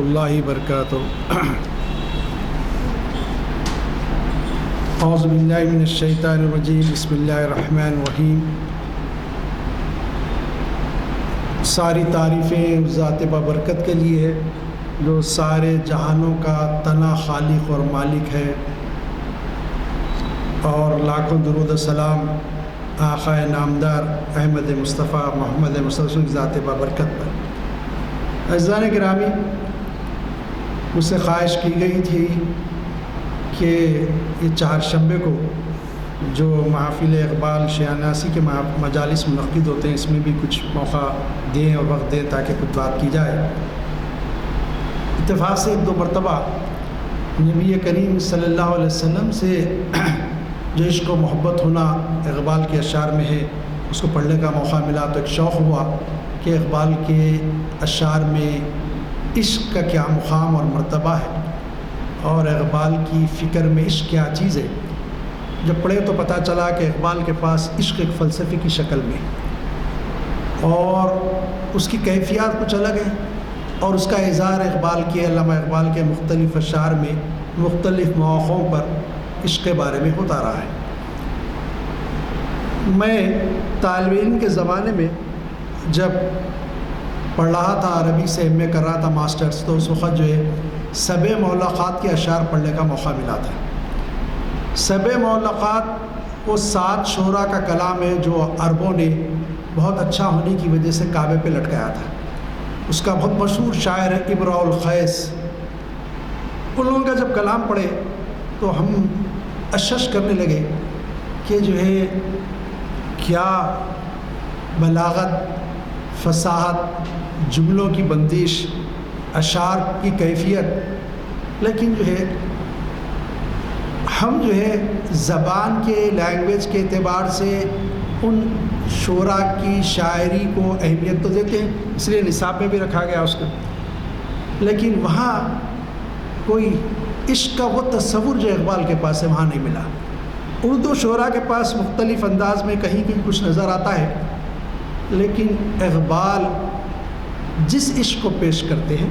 اللہ وبرکاتہ۔ اعوذ باللہ من الشیطان الرجیم، بسم اللہ الرحمن الرحیم۔ ساری تعریفیں ذات بابرکت کے لیے ہے جو سارے جہانوں کا تنا خالق اور مالک ہے، اور لاکھوں درود و سلام آقا نامدار احمد مصطفیٰ محمد مصطفیٰ کی ذات بابرکت پر۔ عزیزان گرامی، مجھ سے خواہش کی گئی تھی کہ یہ چہارشنبے کو جو محافل اقبال شیاناسی کے مجالس منعقد ہوتے ہیں، اس میں بھی کچھ موقع دیں اور وقت دیں تاکہ کچھ بات کی جائے۔ اتفاق سے ایک دو مرتبہ نبی کریم صلی اللہ علیہ وسلم سے جو عشق و محبت ہونا اقبال کے اشعار میں ہے، اس کو پڑھنے کا موقع ملا تو ایک شوق ہوا کہ اقبال کے اشعار میں عشق کا کیا مقام اور مرتبہ ہے، اور اقبال کی فکر میں عشق کیا چیز ہے۔ جب پڑھے تو پتہ چلا کہ اقبال کے پاس عشق ایک فلسفے کی شکل میں، اور اس کی کیفیات کچھ الگ ہے، اور اس کا اظہار اقبال کے علامہ اقبال کے مختلف اشعار میں مختلف مواقعوں پر عشق کے بارے میں ہوتا رہا ہے۔ میں طالب علم کے زمانے میں جب پڑھ رہا تھا، عربی سے ایم اے کر رہا تھا ماسٹرز، تو اس وقت جو ہے سب معلقات کے اشعار پڑھنے کا موقع ملا تھا۔ سب معلقات وہ 7 شعراء کا کلام ہے جو عربوں نے بہت اچھا ہونے کی وجہ سے کعبے پہ لٹکایا تھا۔ اس کا بہت مشہور شاعر ہے ابراء القیس۔ ان لوگوں کا جب کلام پڑھے تو ہم اشش کرنے لگے کہ جو ہے کیا بلاغت، فصاحت، جملوں کی بندش، اشعار کی کیفیت، لیکن جو ہے ہم جو ہے زبان کے لینگویج کے اعتبار سے ان شعراء کی شاعری کو اہمیت تو دیتے ہیں، اس لیے نصاب میں بھی رکھا گیا اس کو، لیکن وہاں کوئی عشق کا وہ تصور جو اقبال کے پاس ہے وہاں نہیں ملا۔ اردو شعراء کے پاس مختلف انداز میں کہیں کہیں کچھ نظر آتا ہے، لیکن اقبال جس عشق کو پیش کرتے ہیں،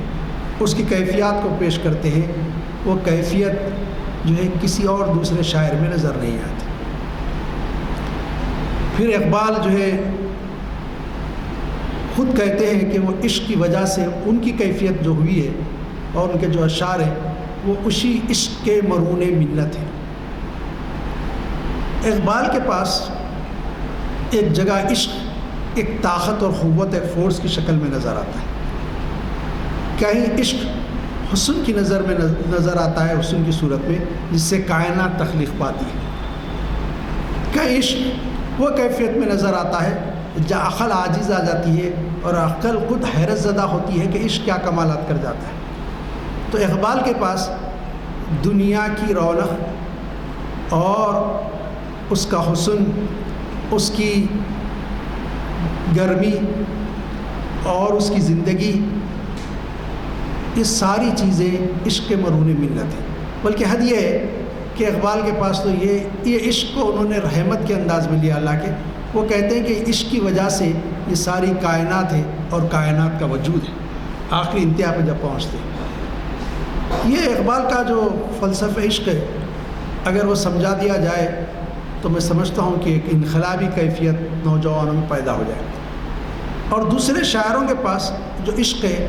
اس کی کیفیات کو پیش کرتے ہیں، وہ کیفیت جو ہے کسی اور دوسرے شاعر میں نظر نہیں آتی۔ پھر اقبال جو ہے خود کہتے ہیں کہ وہ عشق کی وجہ سے ان کی کیفیت جو ہوئی ہے اور ان کے جو اشعار ہیں وہ اسی عشق کے مرہون منت ہیں۔ اقبال کے پاس ایک جگہ عشق ایک طاقت اور قوت، ایک فورس کی شکل میں نظر آتا ہے۔ کہیں عشق حسن کی نظر میں نظر آتا ہے، حسن کی صورت میں جس سے کائنات تخلیق پاتی ہے۔ کہیں عشق وہ کیفیت میں نظر آتا ہے جہاں عقل عاجز آ جاتی ہے اور عقل خود حیرت زدہ ہوتی ہے کہ عشق کیا کمالات کر جاتا ہے۔ تو اقبال کے پاس دنیا کی رونق اور اس کا حسن، اس کی گرمی اور اس کی زندگی، یہ ساری چیزیں عشق کے مرہون منت ہیں۔ بلکہ حد یہ ہے کہ اقبال کے پاس تو یہ عشق کو انہوں نے رحمت کے انداز میں لیا اللہ کے۔ وہ کہتے ہیں کہ عشق کی وجہ سے یہ ساری کائنات ہے اور کائنات کا وجود ہے، آخری انتہا پہ جب پہنچتے ہیں۔ یہ اقبال کا جو فلسفہ عشق ہے، اگر وہ سمجھا دیا جائے تو میں سمجھتا ہوں کہ ایک انقلابی کیفیت نوجوانوں میں پیدا ہو جائے۔ اور دوسرے شاعروں کے پاس جو عشق ہے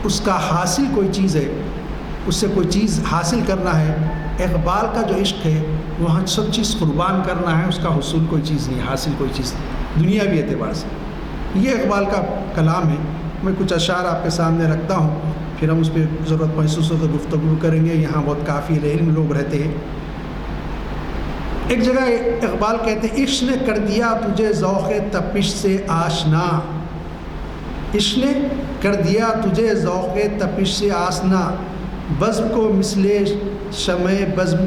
اس کا حاصل کوئی چیز ہے، اس سے کوئی چیز حاصل کرنا ہے۔ اقبال کا جو عشق ہے وہاں سب چیز قربان کرنا ہے، اس کا حصول کوئی چیز نہیں، حاصل کوئی چیز نہیں دنیاوی اعتبار سے۔ یہ اقبال کا کلام ہے۔ میں کچھ اشعار آپ کے سامنے رکھتا ہوں، پھر ہم اس پہ ضرورت محسوس ہو تو گفتگو کریں گے۔ یہاں بہت کافی علم لوگ رہتے ہیں۔ ایک جگہ اقبال کہتے ہیں، عشق نے کر دیا تجھے ذوق تپش سے آشنا، عشق نے کر دیا تجھے ذوق تپش سے آشنا، بزم کو مثل شمع بزم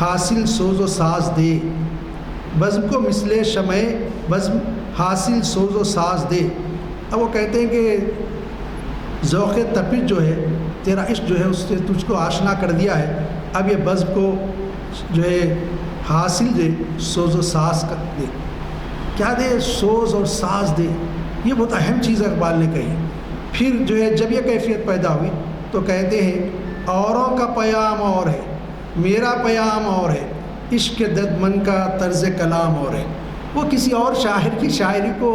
حاصل سوز و ساز دے، بزم کو مثل شمع بزم حاصل سوز و ساز دے۔ اب وہ کہتے ہیں کہ ذوق تپش جو ہے، تیرا عشق جو ہے اس سے تجھ کو آشنا کر دیا ہے، اب یہ بزم کو جو ہے حاصل دے، سوز و ساز کر دے۔ کیا دے؟ سوز اور ساز دے۔ یہ بہت اہم چیز اقبال نے کہی۔ پھر جو ہے جب یہ کیفیت پیدا ہوئی تو کہتے ہیں اوروں کا پیام اور ہے، میرا پیام اور ہے، عشق کے دردمند کا طرز کلام اور ہے۔ وہ کسی اور شاعر کی شاعری کو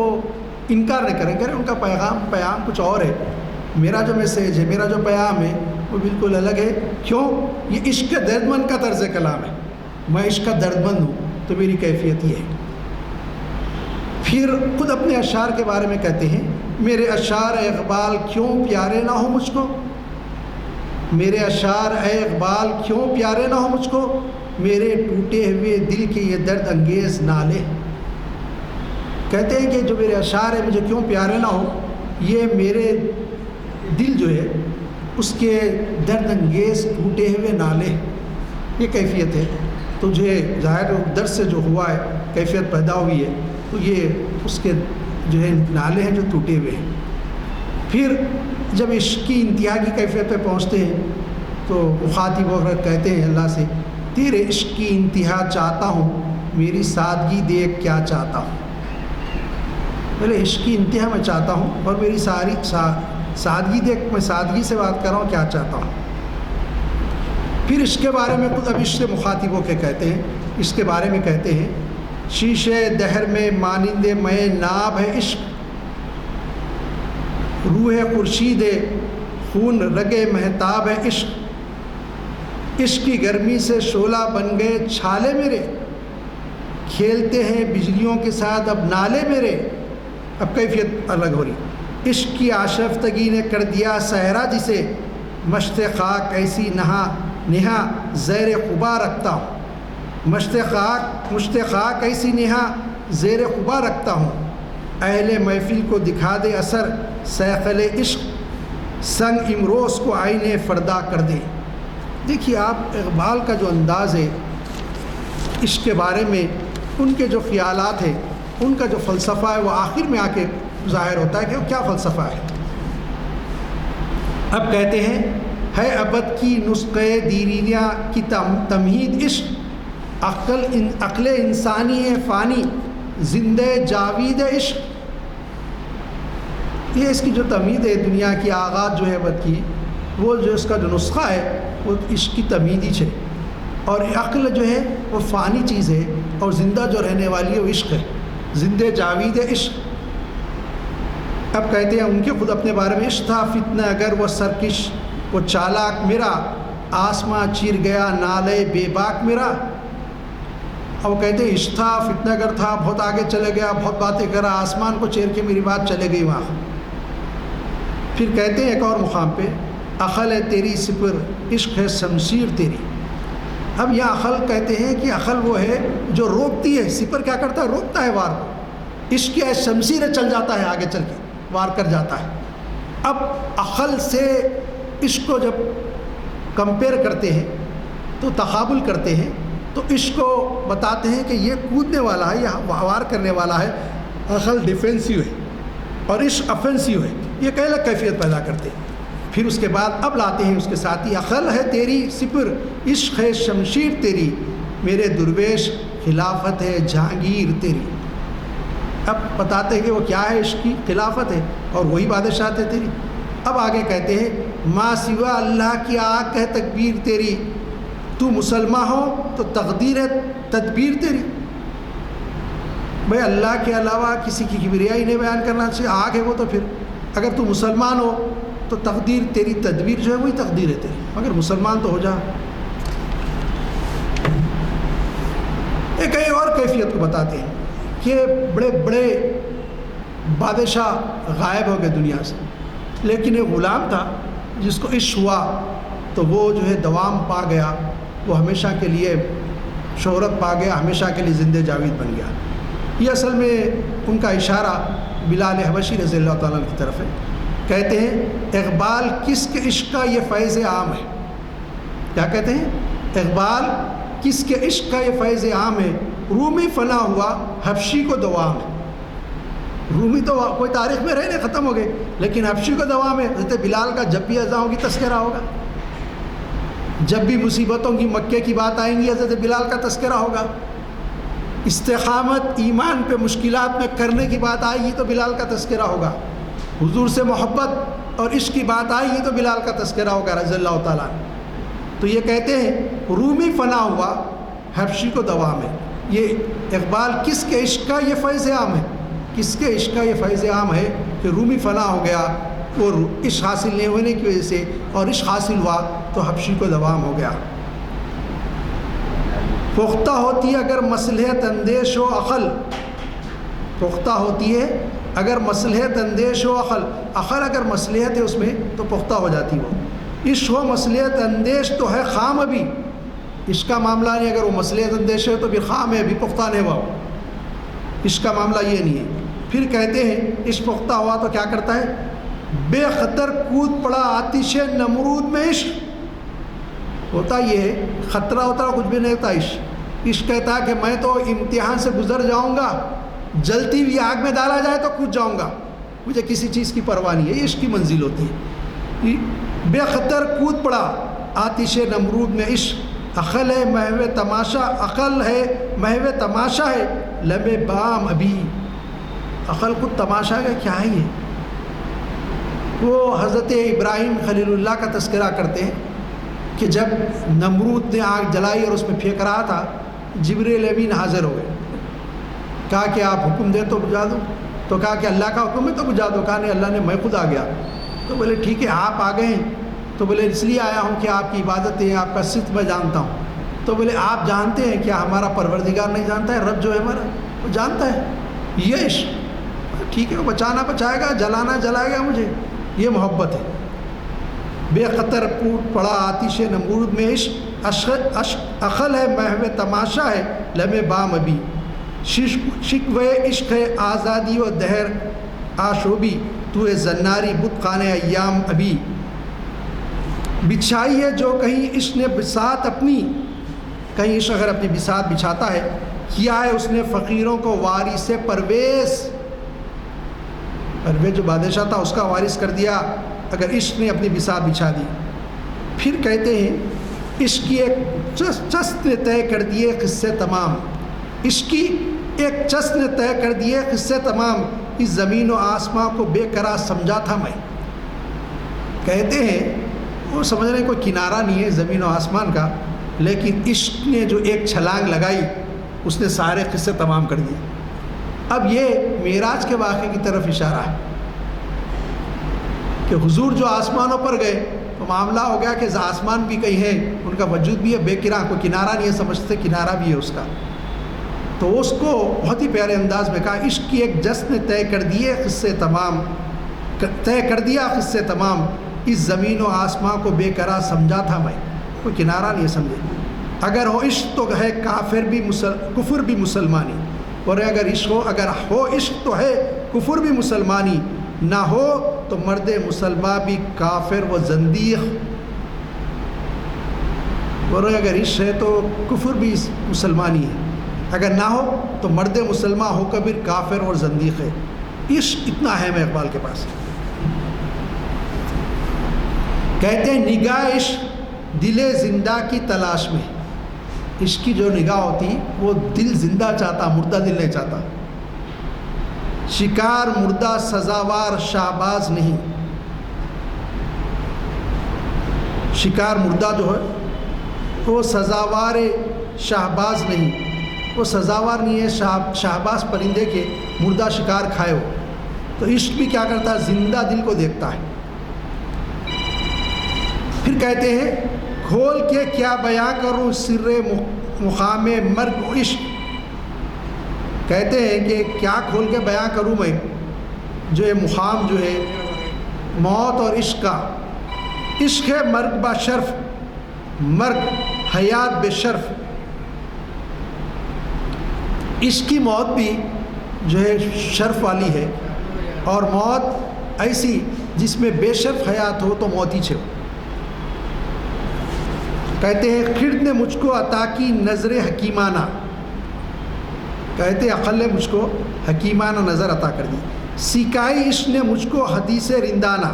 انکار نہ کریں، ان کا پیام کچھ اور ہے، میرا جو میسیج ہے، میرا جو پیام ہے وہ بالکل الگ ہے۔ کیوں؟ یہ عشق کے دردمند کا طرز کلام ہے، میں عشق کا دردمند ہوں تو میری کیفیت یہ ہے۔ پھر خود اپنے اشعار کے بارے میں کہتے ہیں، میرے اشعار اے اقبال کیوں پیارے نہ ہو مجھ کو، میرے اشعار اے اقبال کیوں پیارے نہ ہو مجھ کو، میرے ٹوٹے ہوئے دل کے یہ درد انگیز نالے۔ کہتے ہیں کہ جو میرے اشعار ہیں مجھے کیوں پیارے نہ ہو، یہ میرے دل جو ہے اس کے درد انگیز ٹوٹے ہوئے نالے، یہ کیفیت ہے۔ تجھے ظاہر درد سے جو ہوا ہے کیفیت پیدا ہوئی ہے، تو یہ اس کے جو ہے نالے ہیں جو ٹوٹے ہوئے ہیں۔ پھر جب عشق کی انتہا کی کیفیت پہ پہنچتے ہیں تو مخاطب وغیرہ کہتے ہیں اللہ سے، تیرے عشق کی انتہا چاہتا ہوں، میری سادگی دیکھ کیا چاہتا ہوں۔ پہلے عشق کی انتہا میں چاہتا ہوں اور میری ساری سادگی دیکھ، میں سادگی سے بات کر رہا ہوں، کیا چاہتا ہوں۔ پھر اس کے بارے میں خود اب عشق مخاطبوں کے کہتے ہیں، اس کے بارے میں کہتے ہیں، شیشے دہر میں مانند میں ناب ہے عشق، روح خورشید خون رگے مہتاب ہے عشق، عشق کی گرمی سے شعلہ بن گئے چھالے میرے، کھیلتے ہیں بجلیوں کے ساتھ اب نالے میرے۔ اب کیفیت الگ ہو رہی، عشق کی آشفتگی نے کر دیا صحرا جسے، مشت خاک ایسی نہا زیر قبا رکھتا ہوں، مشت خاک ایسی نہا زیر قبا رکھتا ہوں، اہل محفل کو دکھا دے اثر سیخل عشق، سنگ امروز کو آئینے فردا کر دے۔ دیکھیے آپ اقبال کا جو انداز ہے عشق کے بارے میں، ان کے جو خیالات ہیں، ان کا جو فلسفہ ہے وہ آخر میں آ کے ظاہر ہوتا ہے کہ وہ کیا فلسفہ ہے۔ اب کہتے ہیں، ہے ابد کی نسخے دیرینہ کی تمہید عشق، عقل انسانی ہے فانی زندہ جاوید عشق۔ یہ اس کی جو تمہید ہے، دنیا کی آغاز جو ہے ابد کی، وہ جو اس کا جو نسخہ ہے وہ عشق کی تمہید ہی ہے، اور عقل جو ہے وہ فانی چیز ہے، اور زندہ جو رہنے والی ہے وہ عشق ہے، زندہ جاوید عشق۔ اب کہتے ہیں ان کے خود اپنے بارے میں، عشق تھا فتنہ اگر وہ سرکش وہ چالاک میرا، آسماں چیر گیا نالے بے باک میرا۔ اب وہ کہتے ہیں عشق تھا فتنہ اگر تھا، بہت آگے چلے گیا، بہت باتیں کرا، آسمان کو چیر کے میری بات چلے گئی وہاں۔ پھر کہتے ہیں ایک اور مقام پہ، عقل ہے تیری سپر عشق ہے شمشیر تیری۔ اب یہاں عقل کہتے ہیں کہ عقل وہ ہے جو روکتی ہے، سپر کیا کرتا ہے؟ روکتا ہے وار کو، عشق کیا ہے؟ شمشیر ہے، چل جاتا ہے آگے چل کے وار کر جاتا ہے۔ اب عقل سے عشق کو جب کمپیئر کرتے ہیں تو تقابل کرتے ہیں، تو عشق کو بتاتے ہیں کہ یہ کودنے والا ہے، یہ وار کرنے والا ہے، عقل ڈیفینسیو ہے اور عشق افینسیو ہے، یہ کہ الگ کیفیت پیدا کرتے ہیں۔ پھر اس کے بعد اب لاتے ہیں اس کے ساتھ ہی، عقل ہے تیری سپر عشق ہے شمشیر تیری، میرے درویش خلافت ہے جہانگیر تیری۔ اب بتاتے ہیں کہ وہ کیا ہے، عشق کی خلافت ہے اور وہی بادشاہت ہے تیری۔ اب آگے کہتے ہیں، ما سوا اللہ کی آنکھ ہے تکبیر تیری، تو مسلمان ہو تو تقدیر ہے تدبیر تیری۔ بھائی اللہ کے علاوہ کسی کی کبریائی نہیں بیان کرنا چاہیے، آنکھ ہے وہ تو پھر اگر تو مسلمان ہو تو تقدیر تیری، تدبیر جو ہے وہی تقدیر ہے تیری، مگر مسلمان تو ہو جا۔ ایک اور کیفیت کو بتاتے ہیں کہ بڑے بڑے بادشاہ غائب ہو گئے دنیا سے، لیکن ایک غلام تھا جس کو عشق ہوا تو وہ جو ہے دوام پا گیا، وہ ہمیشہ کے لیے شہرت پا گیا، ہمیشہ کے لیے زندہ جاوید بن گیا۔ یہ اصل میں ان کا اشارہ بلال حبشی رضی اللہ تعالیٰ کی طرف ہے۔ کہتے ہیں، اقبال کس کے عشق کا یہ فیض عام ہے۔ کیا کہتے ہیں؟ اقبال کس کے عشق کا یہ فیض عام ہے، رومی فنا ہوا حبشی کو دوام ہے۔ رومی تو کوئی تاریخ میں رہے نہیں، ختم ہو گئے، لیکن حبشی کو دوام ہے۔ حضرت بلال کا جب بھی اذاؤں کی تذکرہ ہوگا، جب بھی مصیبتوں کی مکے کی بات آئیں گی، حضرت بلال کا تذکرہ ہوگا۔ استقامت ایمان پہ مشکلات میں کرنے کی بات آئے گی تو بلال کا تذکرہ ہوگا۔ حضور سے محبت اور عشق کی بات آئی ہی تو بلال کا تذکرہ ہوگا رضی اللہ تعالیٰ عنہ۔ تو یہ کہتے ہیں رومی فنا ہوا حبشی کو دوام ہے۔ یہ اقبال کس کے عشق کا یہ فیض عام ہے، کس کے عشق کا یہ فیض عام ہے کہ رومی فنا ہو گیا اور عشق حاصل نہیں ہونے کی وجہ سے، اور عشق حاصل ہوا تو حبشی کو دوام ہو گیا۔ پختہ ہوتی ہے اگر مصلحت اندیش و عقل، پختہ ہوتی ہے اگر مصلحت اندیش و عقل اگر مصلحت ہے اس میں تو پختہ ہو جاتی وہ۔ عشق و مصلحت اندیش تو ہے خام ابھی، عشق کا معاملہ نہیں، اگر وہ مصلحت اندیش ہے تو پھر خام ہے، ابھی پختہ نہیں ہوا، عشق کا معاملہ یہ نہیں ہے۔ پھر کہتے ہیں عشق پختہ ہوا تو کیا کرتا ہے، بے خطر کود پڑا آتش نمرود میں عشق، ہوتا یہ ہے خطرہ ہوتا کچھ بھی نہیں ہوتا عشق۔ عشق کہتا ہے کہ میں تو امتحان سے گزر جاؤں گا، جلتی ہوئی آگ میں ڈالا جائے تو کود جاؤں گا، مجھے کسی چیز کی پرواہ نہیں ہے، یہ عشق کی منزل ہوتی ہے۔ بے خطر کود پڑا آتش نمرود میں عشق، عقل ہے محو تماشا، عقل ہے محو تماشا ہے لب بام ابھی، عقل کو تماشا کا کیا ہے یہ۔ وہ حضرت ابراہیم خلیل اللہ کا تذکرہ کرتے ہیں کہ جب نمرود نے آگ جلائی اور اس میں پھینک رہا تھا، جبریل امین حاضر ہو گئے، کہا کہ آپ حکم دیں تو بجھا دو، تو کہا کہ اللہ کا حکم ہے تو بجھا دو، کہا نہیں اللہ نے، میں خود آ گیا۔ تو بولے ٹھیک ہے آپ آ گئے ہیں، تو بولے اس لیے آیا ہوں کہ آپ کی عبادت ہے، آپ کا صدق میں جانتا ہوں۔ تو بولے آپ جانتے ہیں کیا ہمارا پروردگار نہیں جانتا ہے، رب جو ہے ہمارا وہ جانتا ہے، یہ عشق ٹھیک ہے، وہ بچانا بچائے گا، جلانا جلائے گا مجھے، یہ محبت ہے۔ بے خطر پوٹ پڑا آتش نمرود میں عشق، عقل ہے محو تماشا ہے لمحے بام ابھی، شکوے عشق ہے آزادی و دہر آشوبی، تو زناری بت خانہ ایام ابھی، بچھائی ہے جو کہیں عشق نے بساط اپنی، کہیں عشق اگر اپنی بساط بچھاتا ہے، کیا ہے اس نے فقیروں کو وارث پرویز، پرویز جو بادشاہ تھا اس کا وارث کر دیا اگر عشق نے اپنی بساط بچھا دی۔ پھر کہتے ہیں عشق کی ایک چست نے طے کر دیے قصے تمام، عشق کی ایک چست نے طے کر دیے قصے تمام، اس زمین و آسماں کو بے قرار سمجھا تھا میں۔ کہتے ہیں وہ سمجھ رہے ہیں کوئی کنارہ نہیں ہے زمین و آسمان کا، لیکن عشق نے جو ایک چھلانگ لگائی اس نے سارے قصے تمام کر دیے۔ اب یہ معراج کے واقعے کی طرف اشارہ ہے کہ حضور جو آسمانوں پر گئے تو معاملہ ہو گیا کہ آسمان بھی کہیں ہے، ان کا وجود بھی ہے، بے کنارہ، کوئی کنارہ نہیں ہے، سمجھتے کنارہ بھی ہے اس کا۔ تو اس کو بہت ہی پیارے انداز میں کہا عشق کی ایک جس نے طے کر دیے قصے تمام، طے کر دیا قصے تمام، اس زمین و آسماں کو بے قرار سمجھا تھا میں، کوئی کنارہ نہیں سمجھے۔ اگر ہو عشق تو ہے کفر بھی مسلمانی، اور اگر ہو عشق تو ہے کفر بھی مسلمانی، نہ ہو تو مرد مسلمان بھی کافر و زندیق، اور اگر عشق ہے تو کفر بھی مسلمانی ہے، اگر نہ ہو تو مرد مسلمان ہو کر بھی کافر اور زندیق ہے۔ عشق اتنا اہم ہے اقبال کے پاس۔ کہتے ہیں نگاہ عشق دل زندہ کی تلاش میں، عشق کی جو نگاہ ہوتی وہ دل زندہ چاہتا، مردہ دل نہیں چاہتا۔ شکار مردہ سزاوار شہباز نہیں، شکار مردہ جو ہے وہ سزاوار شہباز نہیں، وہ سزاوار نہیں ہے شہباز پرندے کے مردہ شکار کھائے ہو۔ تو عشق بھی کیا کرتا ہے، زندہ دل کو دیکھتا ہے۔ پھر کہتے ہیں کھول کے کیا بیاں کروں سر مقام مرگ و عشق، کہتے ہیں کہ کیا کھول کے بیاں کروں میں جو ہے مقام جو ہے موت اور عشق کا، عشق ہے مرگ با شرف، مرگ حیات بے شرف، عشق کی موت بھی جو ہے شرف والی ہے، اور موت ایسی جس میں بے شرف حیات ہو تو موت ہی چھو۔ کہتے ہیں خرد نے مجھ کو عطا کی نظر حکیمانہ، کہتے ہیں عقل نے مجھ کو حکیمانہ نظر عطا کر دی، سکھائی عشق نے مجھ کو حدیث رندانہ۔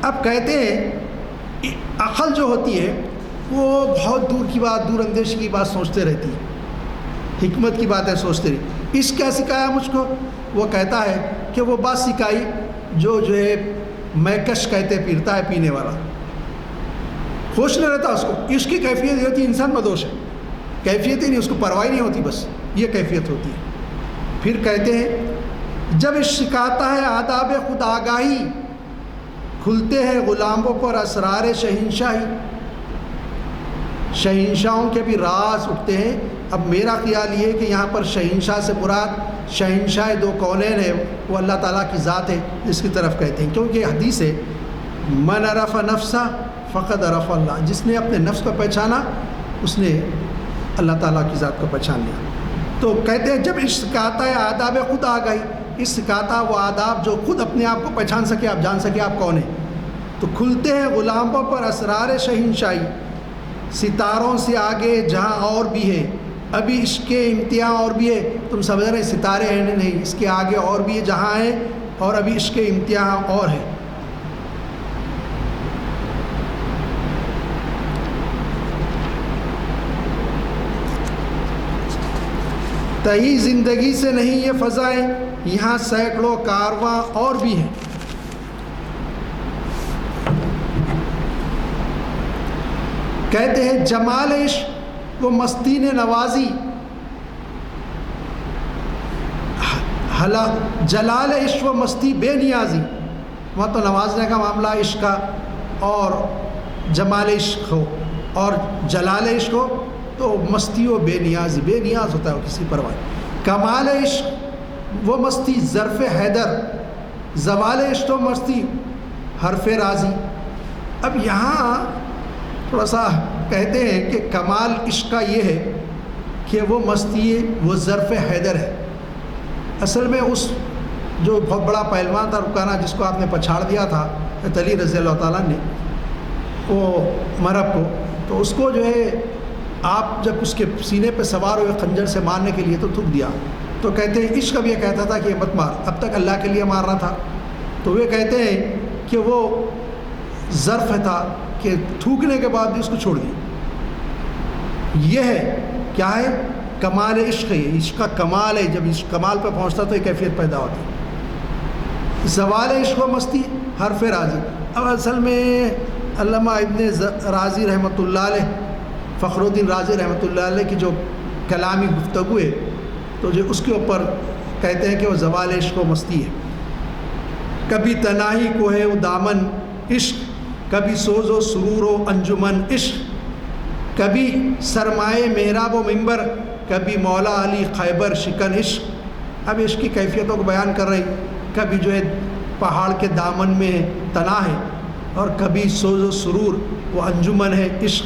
اب کہتے ہیں عقل جو ہوتی ہے وہ بہت دور کی بات، دور اندیشی کی بات سوچتے رہتی ہے، حکمت کی باتیں سوچتے رہی۔ عشق کیا سکھایا مجھ کو، وہ کہتا ہے کہ وہ بات سکھائی جو ہے میں کش کہتے پیتا ہے پینے والا، ہوش نہ رہتا اس کو. عشق کی کیفیت یہ ہوتی ہے انسان مدوش ہے، کیفیت ہی نہیں، اس کو پرواہ نہیں ہوتی، بس یہ کیفیت ہوتی ہے. پھر کہتے ہیں جب عشق سکھاتا ہے آداب خود آگاہی، کھلتے ہیں غلاموں پر اسرار شہنشاہی. شہنشاہوں کے بھی راز اٹھتے ہیں. اب میرا خیال یہ ہے کہ یہاں پر شہنشاہ سے مراد شہنشاہ دو کونین ہے، وہ اللہ تعالیٰ کی ذات ہے جس کی طرف کہتے ہیں، کیونکہ حدیث ہے من عرف نفسہ فقد عرف اللہ، جس نے اپنے نفس کو پہچانا اس نے اللہ تعالیٰ کی ذات کو پہچان لیا. تو کہتے ہیں جب عشق سکھاتا ہے آداب خود آگاہی، عشق سکھاتا وہ آداب جو خود اپنے آپ کو پہچان سکے، آپ جان سکے آپ کون ہیں. تو کھلتے ہیں غلاموں پر اسرار شہنشاہی، ستاروں سے آگے جہاں اور بھی ہے، ابھی عشق کے امتیاز اور بھی ہے. تم سمجھ رہے ستارے ہیں نہیں، اس کے آگے اور بھی ہے جہاں ہے، اور ابھی عشق کے امتیاز اور ہے. تہی زندگی سے نہیں یہ فضائیں، یہاں سینکڑوں کارواں اور بھی ہیں. کہتے ہیں جمال عشق وہ مستی نے نوازی، جلال عشق و مستی بے نیازی. وہاں تو نوازنے کا معاملہ عشق کا، اور جمال عشق ہو اور جلال عشق ہو تو مستی و بے نیازی، بے نیاز ہوتا ہے وہ کسی پرواہ. کمال عشق وہ مستی ظرف حیدر، زوال عشق و مستی حرف راضی. اب یہاں تھوڑا سا کہتے ہیں کہ کمال عشق کا یہ ہے کہ وہ مستی وہ ظرف حیدر ہے. اصل میں اس جو بہت بڑا پہلوان تھا رکانہ، جس کو آپ نے پچھاڑ دیا تھا علی رضی اللہ تعالیٰ نے، وہ مرب کو، تو اس کو جو ہے آپ جب اس کے سینے پہ سوار ہوئے خنجر سے مارنے کے لیے تو تھک دیا. تو کہتے ہیں عشق اب یہ کہتا تھا کہ مت مار، اب تک اللہ کے لیے مار رہا تھا. تو وہ کہتے ہیں کہ وہ ظرف تھا کہ تھوکنے کے بعد بھی اس کو چھوڑ دیا. یہ ہے کیا ہے؟ کمال عشق ہے. عشق کا کمال ہے، جب عشق کمال پہ پہنچتا تو یہ کیفیت پیدا ہوتی. زوال عشق و مستی حرف راضی. اب اصل میں علامہ ابن راضی رحمۃ اللہ علیہ، فخر الدین رازی رحمۃ اللہ علیہ کی جو کلامی گفتگو ہے تو جو اس کے اوپر کہتے ہیں کہ وہ زوال عشق و مستی ہے. کبھی تنہائی کو ہے وہ دامن عشق، کبھی سوز و سرور و انجمن عشق، کبھی سرمائے محراب و منبر، کبھی مولا علی خیبر شکن عشق. اب عشق کی کیفیتوں کو بیان کر رہی. کبھی جو ہے پہاڑ کے دامن میں تنہا ہے، اور کبھی سوز و سرور وہ انجمن ہے عشق،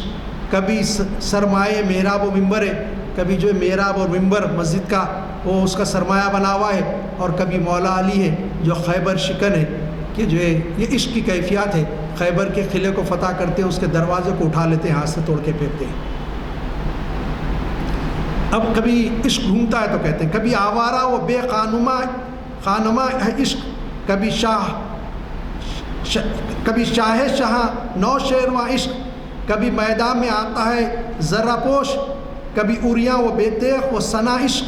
کبھی سرمائے محراب و ممبر ہے، کبھی جو ہے محراب اور ممبر مسجد کا وہ اس کا سرمایہ بنا ہوا ہے، اور کبھی مولا علی ہے جو خیبر شکن ہے، کہ جو ہے یہ عشق کی کیفیات ہے. خیبر کے قلعے کو فتح کرتے ہیں، اس کے دروازے کو اٹھا لیتے ہیں، ہاتھ سے توڑ کے پھینکتے ہیں. اب کبھی عشق گھومتا ہے تو کہتے ہیں کبھی آوارہ و بے خانما ہے عشق، کبھی شاہ شہاں نو شیرواں عشق، کبھی میدان میں آتا ہے ذرہ پوش، کبھی اریاں و بے تیغ و ثنا عشق.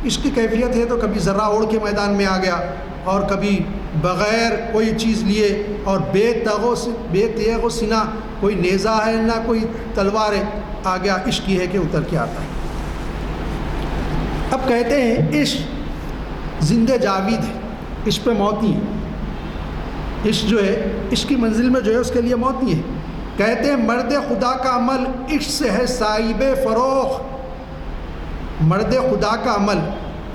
عشق کی کیفیت ہے تو کبھی ذرہ اوڑھ کے میدان میں آ گیا، اور کبھی بغیر کوئی چیز لیے اور بے تیغ و سنا، کوئی نیزہ ہے نہ کوئی تلوار ہے، آ گیا. عشق یہ ہے کہ اتر کے آتا ہے. اب کہتے ہیں عشق زندہ جاوید ہے، عشق پہ موت نہیں ہے. عشق جو ہے عشق کی منزل میں جو ہے اس کے لیے موت نہیں ہے. کہتے ہیں مرد خدا کا عمل عشق سے ہے صاحب فروغ. مرد خدا کا عمل،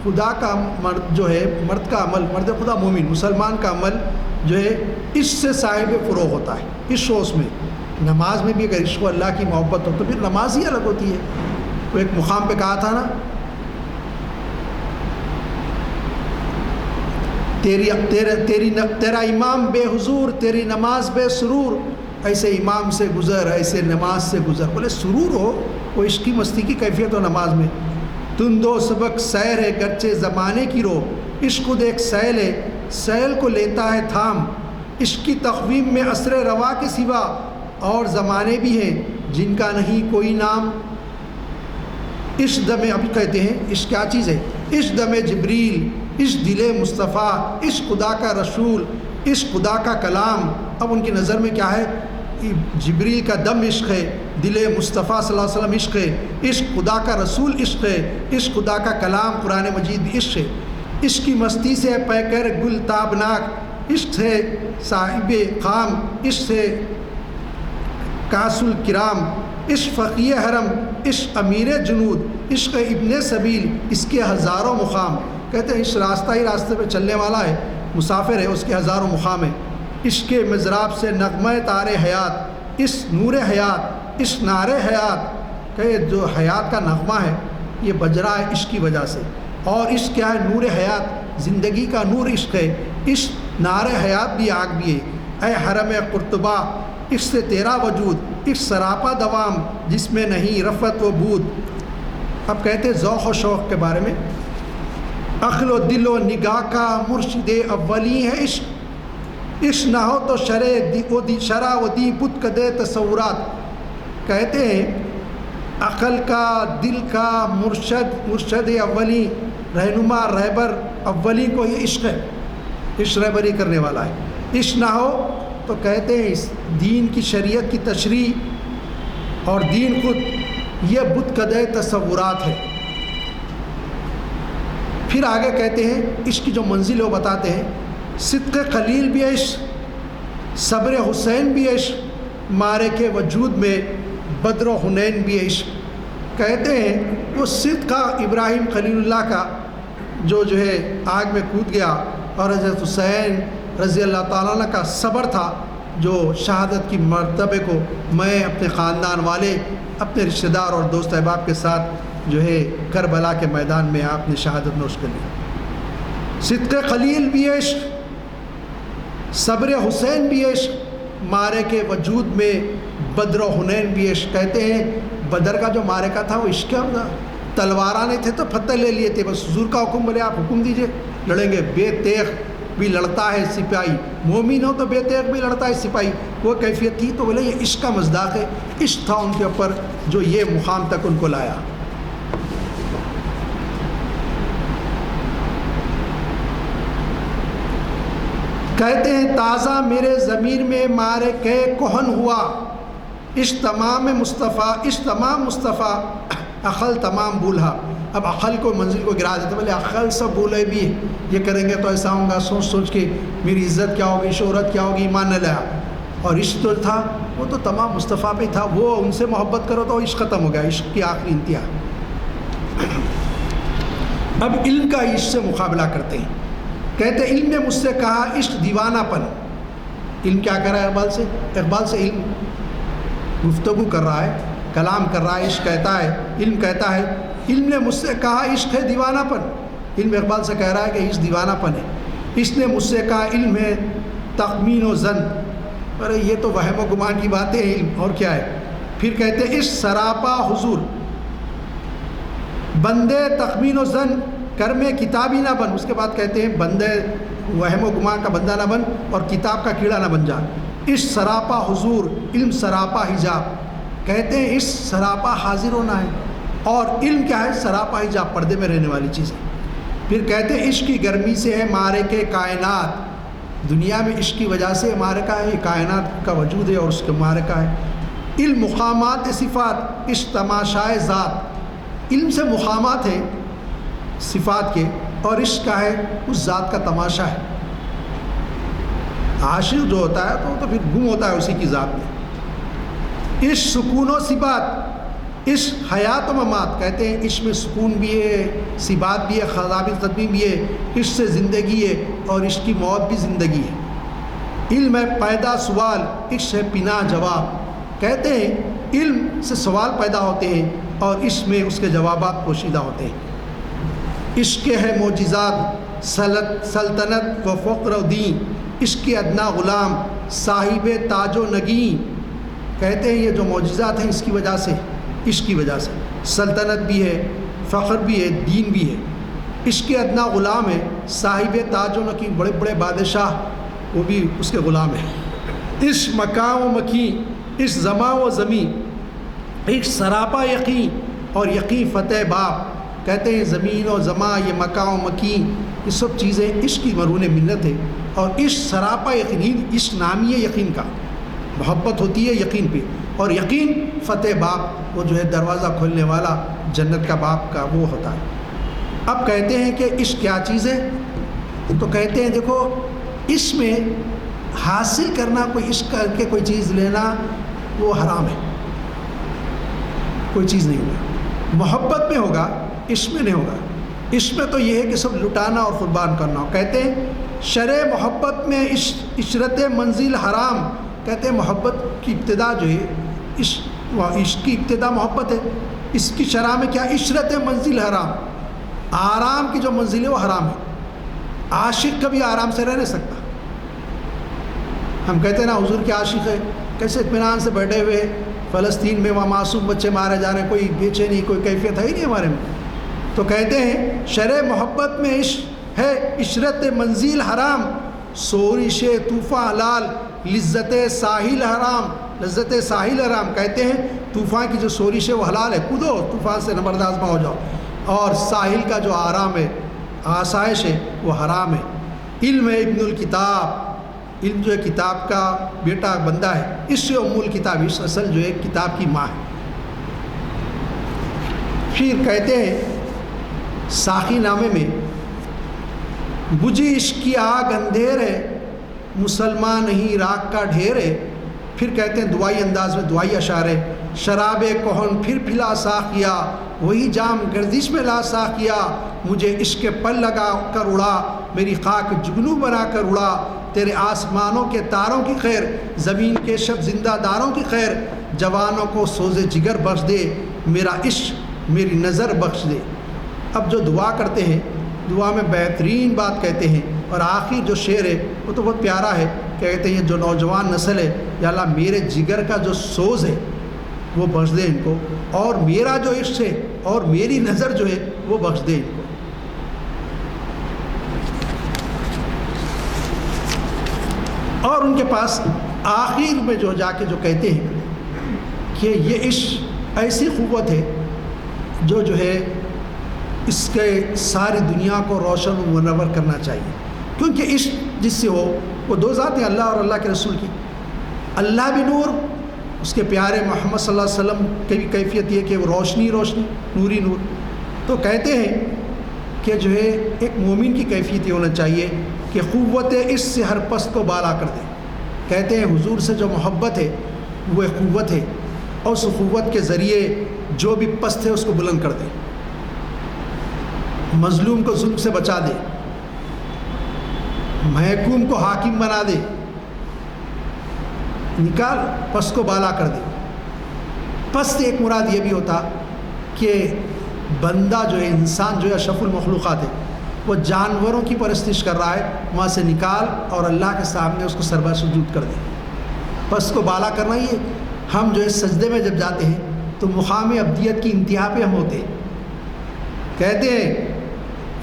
خدا کا مرد جو ہے، مرد کا عمل، مرد خدا مومن مسلمان کا عمل جو ہے عشق سے صاحب فروغ ہوتا ہے. عشق اس میں، نماز میں بھی اگر عشق و اللہ کی محبت ہو تو پھر نماز ہی الگ ہوتی ہے. وہ ایک مقام پہ کہا تھا نا، تیرا امام بے حضور، تیری نماز بے سرور، ایسے امام سے گزر، ایسے نماز سے گزر. بولے سرور ہو، وہ عشق کی مستی کی کیفیت ہو نماز میں. تندو سبق سیر ہے گرچہ زمانے کی رو، عشق خود ایک سیل ہے، سیل کو لیتا ہے تھام. عشق کی تقویم میں عصر روا کے سوا اور زمانے بھی ہیں جن کا نہیں کوئی نام. عشق دم، ابھی کہتے ہیں عشق کیا چیز ہے؟ عشق دم جبریل، عشق دل مصطفیٰ، عشق خدا کا رسول، عشق خدا کا کلام. اب ان کی نظر میں کیا ہے؟ جبریل کا دم عشق ہے، دل مصطفیٰ صلی اللہ علیہ وسلم عشق ہے، عشق خدا کا رسول عشق ہے، عشق خدا کا کلام قرآن مجید بھی عشق ہے. عشق کی مستی سے پیکر گل تابناک، عشق سے صاحب خام، عشق سے کاس الکرام، عشق فقیہ حرم، عشق امیر جنود، عشق ابن سبیل، اس کے ہزاروں مقام. کہتے ہیں اس راستہ ہی راستے پہ چلنے والا ہے، مسافر ہے، اس کے ہزاروں مقام ہیں. عشق کے مضراب سے نغمہ تار حیات، اس نور حیات، اس نار حیات، کہ جو حیات کا نغمہ ہے یہ بج رہا ہے عشق کی وجہ سے. اور عشق کیا ہے؟ نور حیات، زندگی کا نور عشق ہے. عشق نار حیات بھی آگ بھی ہے. اے حرم قرطبہ عشق سے تیرا وجود، عشق سراپا دوام جس میں نہیں رفعت و بود. اب کہتے ہیں ذوق و شوق کے بارے میں، عقل و دل و نگاہ کا مرشد اولی ہے عشق. عشق نہ ہو تو شرع و دی بت کدے تصورات. کہتے ہیں عقل کا، دل کا مرشد اولی، رہنما، رہبر اولی کو یہ عشق ہے، عشق رہبری کرنے والا ہے. عشق نہ ہو تو کہتے ہیں اس دین کی شریعت کی تشریح اور دین خود یہ بت کدے تصورات ہے. پھر آگے کہتے ہیں عشق کی جو منزل وہ بتاتے ہیں، صدق خلیل بھی عشق، صبر حسین بھی عشق، معرکہ وجود میں بدر و حنین بھی عشق. کہتے ہیں وہ صدق ابراہیم خلیل اللہ کا جو ہے آگ میں کود گیا، اور حضرت حسین رضی اللہ تعالیٰ عنہ کا صبر تھا جو شہادت کی مرتبے کو میں اپنے خاندان والے، اپنے رشتہ دار اور دوست احباب کے ساتھ جو ہے کربلا کے میدان میں آپ نے شہادت نوش کر لی. صدق خلیل بھی عشق، صبر حسین بھی عشق، معرکہ وجود میں بدر و حنین بھی عشق. کہتے ہیں بدر کا جو معرکہ تھا وہ عشق کا، تلواریں نہیں تھے تو پتھر لے لیے تھے، بس حضور کا حکم، بولے آپ حکم دیجئے لڑیں گے. بے تیغ بھی لڑتا ہے سپاہی، مومن ہو تو بے تیغ بھی لڑتا ہے سپاہی، وہ کیفیت تھی. تو بولے یہ عشق کا مصداق ہے، عشق تھا ان کے اوپر جو یہ مقام تک ان کو لایا. کہتے ہیں تازہ میرے ضمیر میں معرکہ کہن ہوا، عشق تمام مصطفیٰ عقل تمام بولہا. اب عقل کو منزل کو گرا دیتے، بولے عقل سب بولے بھی یہ کریں گے تو ایسا ہوں گا، سوچ سوچ کے میری عزت کیا ہوگی، شہرت کیا ہوگی، ایمان نہ لایا. اور عشق تو تھا وہ تو تمام مصطفیٰ پہ تھا، وہ ان سے محبت کرو تو عشق ختم ہو گیا، عشق کی آخری انتہا. اب علم کا عشق سے مقابلہ کرتے ہیں. کہتے علم نے مجھ سے کہا عشق دیوانہ پن. علم کیا کر رہا ہے؟ اقبال سے علم گفتگو کر رہا ہے، کلام کر رہا ہے. عشق کہتا ہے، علم کہتا ہے علم نے مجھ سے کہا عشق ہے دیوانہ پن. علم اقبال سے کہہ رہا ہے کہ عشق دیوانہ پن ہے. اس نے مجھ سے کہا علم ہے تخمین و ظن. ارے یہ تو وہم و گمان کی باتیں ہیں، علم اور کیا ہے. پھر کہتے ہیں عشق سراپا حضور، بندے تخمین و ظن کر میں کتابی نہ بن. اس کے بعد کہتے ہیں بندے وہم و گمان کا بندہ نہ بن اور کتاب کا کیڑا نہ بن جا. عشق سراپا حضور، علم سراپا حجاب. کہتے ہیں عشق سراپا حاضر ہونا ہے، اور علم کیا ہے؟ سراپا حجاب، پردے میں رہنے والی چیز ہے. پھر کہتے ہیں عشق کی گرمی سے ہے معرکہ کائنات. دنیا میں عشق کی وجہ سے معرکہ ہے، یہ کائنات کا وجود ہے اور اس کے معرکہ ہے. علم مقامات صفات، عشق تماشائے ذات. علم سے مقامات ہیں صفات کے، اور عشق کا ہے اس ذات کا تماشا ہے. عاشق جو ہوتا ہے تو پھر گم ہوتا ہے اسی کی ذات میں. عشق سکون و ثبات، عشق حیات و ممات. کہتے ہیں عشق میں سکون بھی ہے، ثبات بھی ہے، ثابت قدمی بھی ہے. عشق سے زندگی ہے اور عشق کی موت بھی زندگی ہے. علم ہے پیدا سوال، عشق ہے پناہ جواب. کہتے ہیں علم سے سوال پیدا ہوتے ہیں اور عشق میں اس کے جوابات پوشیدہ ہوتے ہیں. عشق ہے معجزات، سلطنت و فقر و دین. عشق کے ادنا غلام، صاحب تاج و نگین. کہتے ہیں یہ جو معجزات ہیں اس کی وجہ سے، عشق کی وجہ سے سلطنت بھی ہے، فخر بھی ہے، دین بھی ہے. عشق کے ادنا غلام ہے، صاحب تاج و نگین، بڑے بڑے بادشاہ وہ بھی اس کے غلام ہیں. عشق مکان و مکین، عشق زماں و زمین. عشق سراپا یقین اور یقین فتح باب. کہتے ہیں زمین و زماں، یہ مکان و مکین، یہ سب چیزیں عشق کی مرہون منت ہے. اور عشق سراپا یقین، عشق نامی ہے یقین کا، محبت ہوتی ہے یقین پہ، اور یقین فتح باب، وہ جو ہے دروازہ کھولنے والا جنت کا باب کا وہ ہوتا ہے۔ اب کہتے ہیں کہ عشق کیا چیز ہے؟ تو کہتے ہیں دیکھو، عشق میں حاصل کرنا، کوئی عشق کر کے کوئی چیز لینا وہ حرام ہے، کوئی چیز نہیں ہوگا۔ محبت میں ہوگا، عشق میں نہیں ہوگا۔ عشق میں تو یہ ہے کہ سب لٹانا اور قربان کرنا ہو۔ کہتے ہیں شرع محبت میں عشرت منزل حرام، کہتے ہیں محبت کی ابتدا جو ہے عشق کی ابتدا محبت ہے، اس کی شرح میں کیا؟ عشرت منزل حرام، آرام کی جو منزل ہے وہ حرام ہے۔ عاشق کبھی آرام سے رہ نہیں سکتا۔ ہم کہتے ہیں نا حضور کے عاشق ہے، کیسے اطمینان سے بیٹھے ہوئے فلسطین میں، وہاں معصوم بچے مارے جا رہے ہیں، کوئی بے چینی، کوئی کیفیت ہے ہی نہیں ہمارے میں۔ تو کہتے ہیں شرع محبت میں عشق ہے عشرت منزل حرام، سورش طوفاں حلال، لذت ساحل حرام، لذت ساحل حرام۔ کہتے ہیں طوفان کی جو سورش ہے وہ حلال ہے، کودو طوفان سے نبرد آزما ہو جاؤ، اور ساحل کا جو آرام ہے، آسائش ہے، وہ حرام ہے۔ علم ہے ابن الکتاب، علم جو ہے کتاب کا بیٹا بندہ ہے، اس سے ام الکتاب، اس اصل جو ہے کتاب کی ماں ہے۔ پھر کہتے ہیں ساقی نامے میں بجھی عشق کی آگ اندھیر ہے، مسلمان نہیں راک کا ڈھیر ہے۔ پھر کہتے ہیں دعائی انداز میں، دعائی اشعار ہے، شراب کہن پھر پھلا ساقیا، وہی جام گردش میں لا ساقیا، مجھے عشق پل لگا کر اڑا، میری خاک جگنو بنا کر اڑا، تیرے آسمانوں کے تاروں کی خیر، زمین کے شب زندہ داروں کی خیر، جوانوں کو سوز جگر بخش دے، میرا عشق میری نظر بخش دے۔ اب جو دعا کرتے ہیں، دعا میں بہترین بات کہتے ہیں، اور آخری جو شعر ہے وہ تو بہت پیارا ہے، کہتے ہیں جو نوجوان نسل ہے، یا اللہ میرے جگر کا جو سوز ہے وہ بخش دے ان کو، اور میرا جو عشق ہے اور میری نظر جو ہے وہ بخش دے ان کو۔ اور ان کے پاس آخر میں جو جا کے جو کہتے ہیں کہ یہ عشق ایسی قوت ہے جو ہے اس کے ساری دنیا کو روشن و منور کرنا چاہیے، کیونکہ عشق جس سے ہو، وہ دو ذات ہیں، اللہ اور اللہ کے رسول کی۔ اللہ بھی نور، اس کے پیارے محمد صلی اللہ علیہ وسلم کی بھی کیفیت یہ کہ وہ روشنی روشنی، نوری نور۔ تو کہتے ہیں کہ جو ہے ایک مومن کی کیفیت یہ ہونا چاہیے کہ قوت عشق سے ہر پست کو بالا کر دے۔ کہتے ہیں حضور سے جو محبت ہے وہ ایک قوت ہے، اور اس قوت کے ذریعے جو بھی پست ہے اس کو بلند کر دے، مظلوم کو ظلم سے بچا دے، محکوم کو حاکم بنا دے، نکال پست کو بالا کر دے۔ پست ایک مراد یہ بھی ہوتا کہ بندہ جو ہے، انسان جو ہے اشرف المخلوقات ہے، وہ جانوروں کی پرستش کر رہا ہے، وہاں سے نکال اور اللہ کے سامنے اس کو سربا سجود کر دے۔ پست کو بالا کرنا یہ، ہم جو ہے سجدے میں جب جاتے ہیں تو مقام ابدیت کی انتہا پہ ہم ہوتے ہیں۔ کہتے ہیں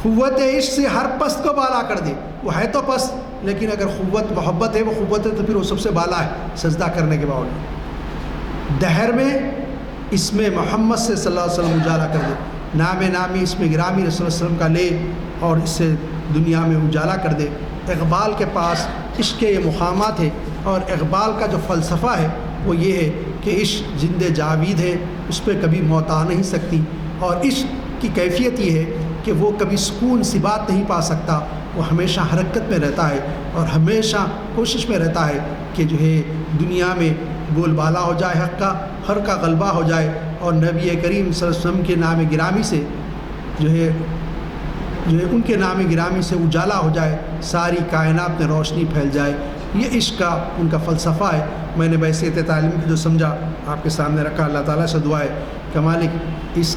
قوت عشق سے ہر پست کو بالا کر دے، وہ ہے تو پست، لیکن اگر قوت محبت ہے، وہ قوت ہے، تو پھر وہ سب سے بالا ہے سجدہ کرنے کے باوجود۔ دہر میں اس میں محمد سے صلی اللہ علیہ وسلم اجالا کر دے، نام نامی اس میں گرامی رسول اللہ علیہ وسلم کا لے اور اس سے دنیا میں اجالا کر دے۔ اقبال کے پاس عشق کے یہ مقامات ہے، اور اقبال کا جو فلسفہ ہے وہ یہ ہے کہ عشق زند جاوید ہے، اس پہ کبھی موت آ نہیں سکتی، اور عشق کی کیفیت یہ ہے کہ وہ کبھی سکون سی بات نہیں پا سکتا، وہ ہمیشہ حرکت میں رہتا ہے اور ہمیشہ کوشش میں رہتا ہے کہ جو ہے دنیا میں بول بالا ہو جائے، حق کا غلبہ ہو جائے، اور نبی کریم صلی اللہ علیہ وسلم کے نام گرامی سے جو ہے ان کے نام گرامی سے اجالا ہو جائے، ساری کائنات میں روشنی پھیل جائے۔ یہ عشق کا ان کا فلسفہ ہے۔ میں نے بحیثیت تعلیم کی جو سمجھا آپ کے سامنے رکھا۔ اللہ تعالیٰ سے دعا ہے کہ مالک اس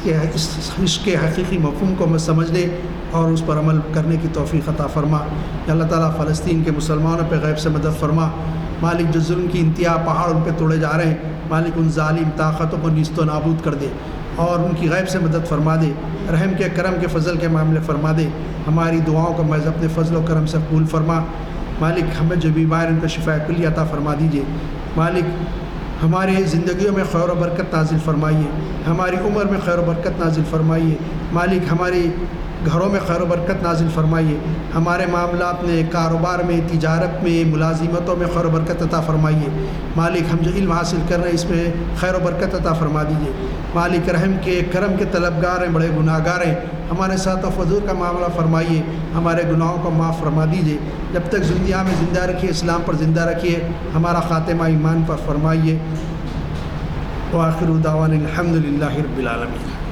عشق کے حقیقی مفہوم کو میں سمجھ لے اور اس پر عمل کرنے کی توفیق عطا فرما۔ اللہ تعالیٰ فلسطین کے مسلمانوں پہ غیب سے مدد فرما۔ مالک جو ظلم کی انتہا پہاڑ ان پہ توڑے جا رہے ہیں، مالک ان ظالم طاقتوں کو نیست و نابود کر دے اور ان کی غیب سے مدد فرما دے، رحم کے کرم کے فضل کے معاملے فرما دے۔ ہماری دعاؤں کو محض اپنے فضل و کرم سے قبول فرما۔ مالک ہمیں جو بیمار ان کو شفا کلی عطا فرما دیجیے۔ مالک ہماری زندگیوں میں خیر و برکت نازل فرمائیے، ہماری عمر میں خیر و برکت نازل فرمائیے۔ مالک ہماری گھروں میں خیر و برکت نازل فرمائیے، ہمارے معاملات میں، کاروبار میں، تجارت میں، ملازمتوں میں خیر و برکت عطا فرمائیے۔ مالک ہم جو علم حاصل کر رہے ہیں اس میں خیر و برکت عطا فرما دیجیے۔ مالک رحم کے کرم کے طلبگار ہیں، بڑے گناہ گار ہیں، ہمارے ساتھ فضول کا معاملہ فرمائیے، ہمارے گناہوں کو معاف فرما دیجیے۔ جب تک زندگی میں زندہ رکھیے، اسلام پر زندہ رکھیے، ہمارا خاتمہ ایمان پر فرمائیے۔ وآخر دعوانا الحمد للہ رب العالمین۔